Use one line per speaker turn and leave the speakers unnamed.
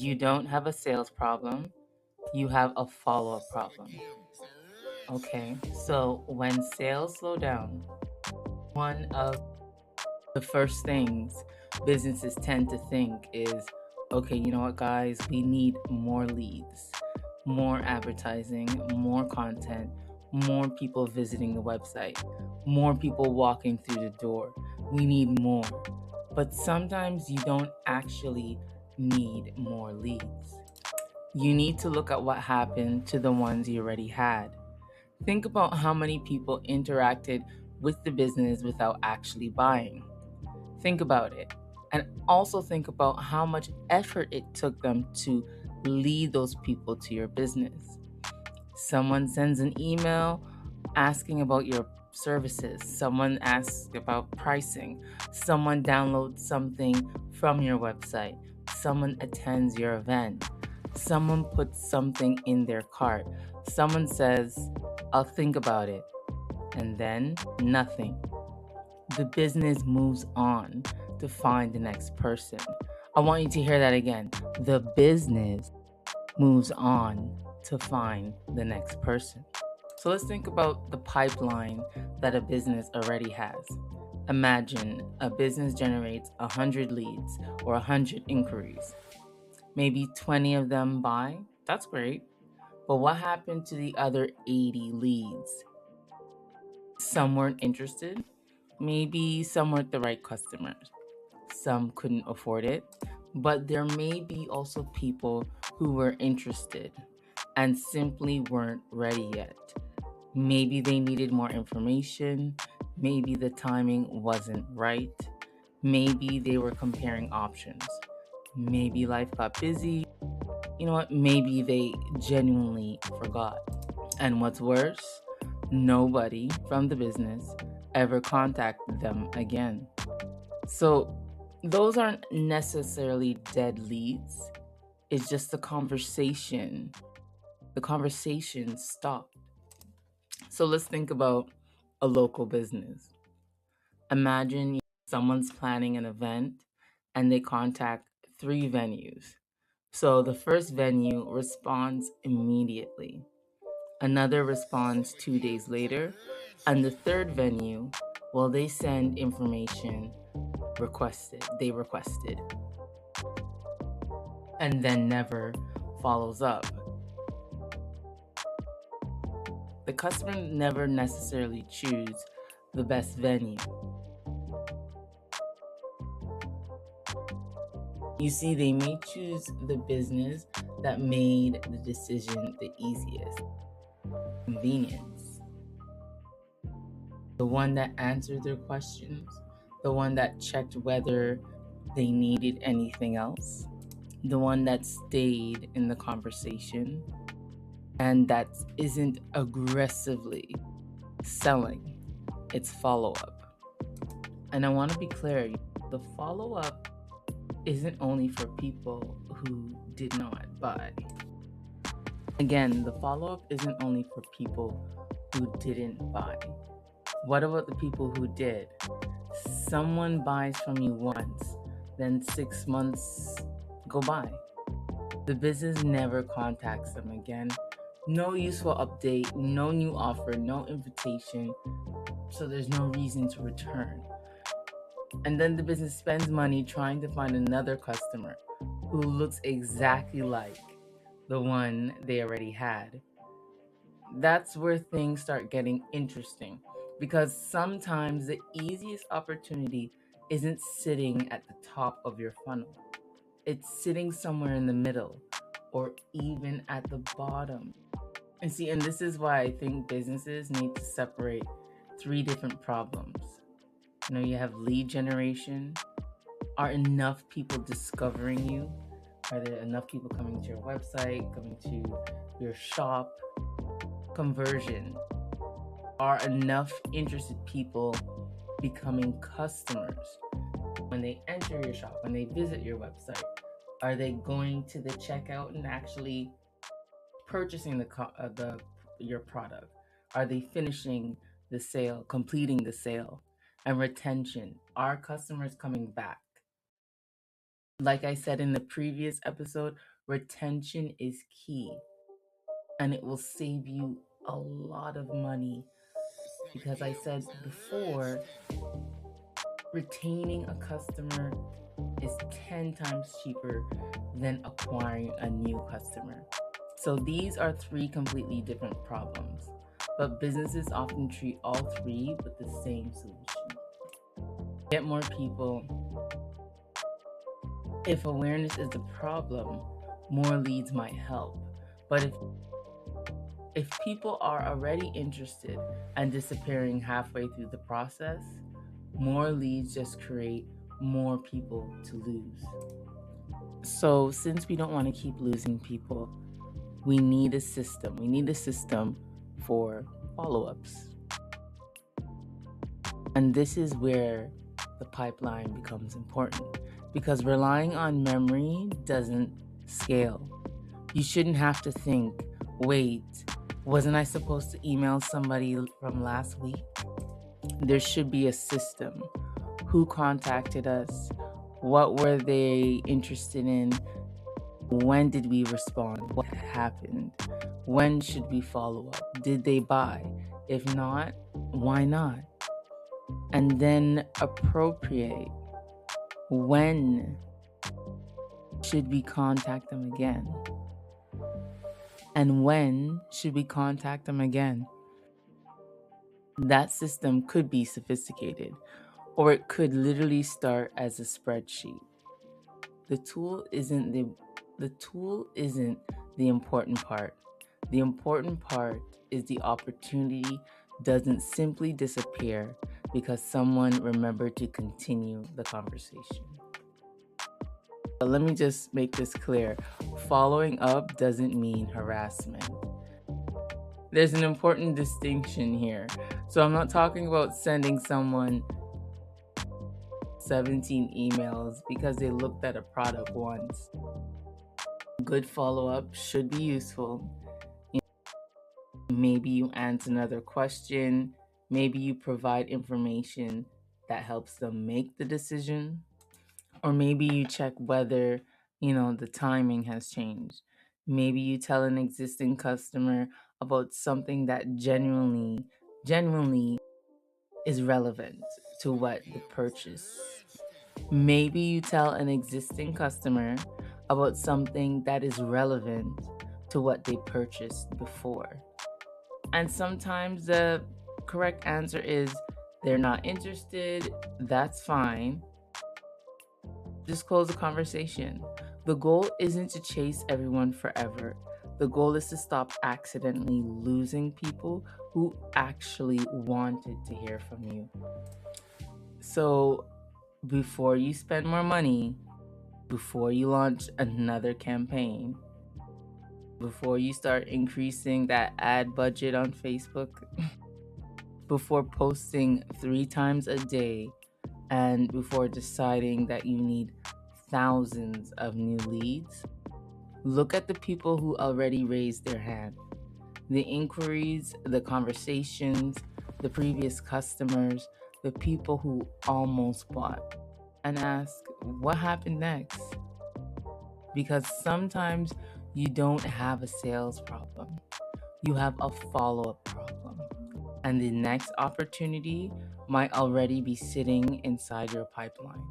You don't have a sales problem, you have a follow up problem. Okay, so when sales slow down, one of the first things businesses tend to think is, okay, you know what, guys, we need more leads, more advertising, more content, more people visiting the website, more people walking through the door. We need more. But sometimes you don't actually need more leads. You need to look at what happened to the ones you already had. Think about how many people interacted with the business without actually buying. Think about it. And also think about how much effort it took them to lead those people to your business. Someone sends an email asking about your services. Someone asks about pricing. Someone downloads something from your website. Someone attends your event. Someone puts something in their cart. Someone says, I'll think about it. And then nothing. The business moves on to find the next person. I want you to hear that again. The business moves on to find the next person. So let's think about the pipeline that a business already has. Imagine a business generates 100 leads or 100 inquiries. Maybe 20 of them buy. That's great. But what happened to the other 80 leads? Some weren't interested. Maybe some weren't the right customers. Some couldn't afford it. But there may be also people who were interested and simply weren't ready yet. Maybe they needed more information. Maybe the timing wasn't right. Maybe they were comparing options. Maybe life got busy. You know what? Maybe they genuinely forgot. And what's worse, nobody from the business ever contacted them again. So those aren't necessarily dead leads. It's just the conversation. The conversation stopped. So let's think about a local business. Imagine someone's planning an event and they contact three venues. So the first venue responds immediately. Another responds 2 days later. And the third venue, well, they send information they requested, and then never follows up. The customer never necessarily choose the best venue. You see, they may choose the business that made the decision the easiest. Convenience. The one that answered their questions, the one that checked whether they needed anything else, the one that stayed in the conversation, and that isn't aggressively selling, it's follow up. And I want to be clear, the follow up isn't only for people who did not buy. Again, the follow up isn't only for people who didn't buy. What about the people who did? Someone buys from you once, then 6 months go by. The business never contacts them again. No useful update, no new offer, no invitation, so there's no reason to return. And then the business spends money trying to find another customer who looks exactly like the one they already had. That's where things start getting interesting, because sometimes the easiest opportunity isn't sitting at the top of your funnel. It's sitting somewhere in the middle or even at the bottom. And see, and this is why I think businesses need to separate three different problems. You have lead generation. Are enough people discovering you? Are there enough people coming to your website, coming to your shop? Conversion. Are enough interested people becoming customers? When they enter your shop, when they visit your website, are they going to the checkout and actually purchasing your product? Are they finishing the sale, completing the sale? And retention. Are customers coming back? Like I said in the previous episode, retention is key and it will save you a lot of money because I said before, retaining a customer is 10 times cheaper than acquiring a new customer. So these are three completely different problems, but businesses often treat all three with the same solution. Get more people. If awareness is the problem, more leads might help. But if people are already interested and disappearing halfway through the process, more leads just create more people to lose. So, since we don't want to keep losing people, we need a system. We need a system for follow ups. And this is where the pipeline becomes important because relying on memory doesn't scale. You shouldn't have to think, wait, wasn't I supposed to email somebody from last week? There should be a system. Who contacted us? What were they interested in? When did we respond? What happened? When should we follow up? Did they buy? If not, why not? And then appropriate. When should we contact them again? And when should we contact them again? That system could be sophisticated, or it could literally start as a spreadsheet. The tool isn't the important part. The important part is the opportunity doesn't simply disappear because someone remembered to continue the conversation. But let me just make this clear. Following up doesn't mean harassment. There's an important distinction here. So I'm not talking about sending someone 17 emails because they looked at a product once. Good follow-up should be useful. Maybe you answer another question. Maybe you provide information that helps them make the decision. Or maybe you check whether, the timing has changed. Maybe you tell an existing customer about something that genuinely is relevant to what the purchase. Maybe you tell an existing customer about something that is relevant to what they purchased before. And sometimes the correct answer is they're not interested. That's fine. Just close the conversation. The goal isn't to chase everyone forever. The goal is to stop accidentally losing people who actually wanted to hear from you. So, before you spend more money, before you launch another campaign, before you start increasing that ad budget on Facebook, before posting 3 times a day, and before deciding that you need thousands of new leads, look at the people who already raised their hand. The inquiries, the conversations, the previous customers, the people who almost bought, and ask, what happened next? Because sometimes you don't have a sales problem. You have a follow-up problem. And the next opportunity might already be sitting inside your pipeline.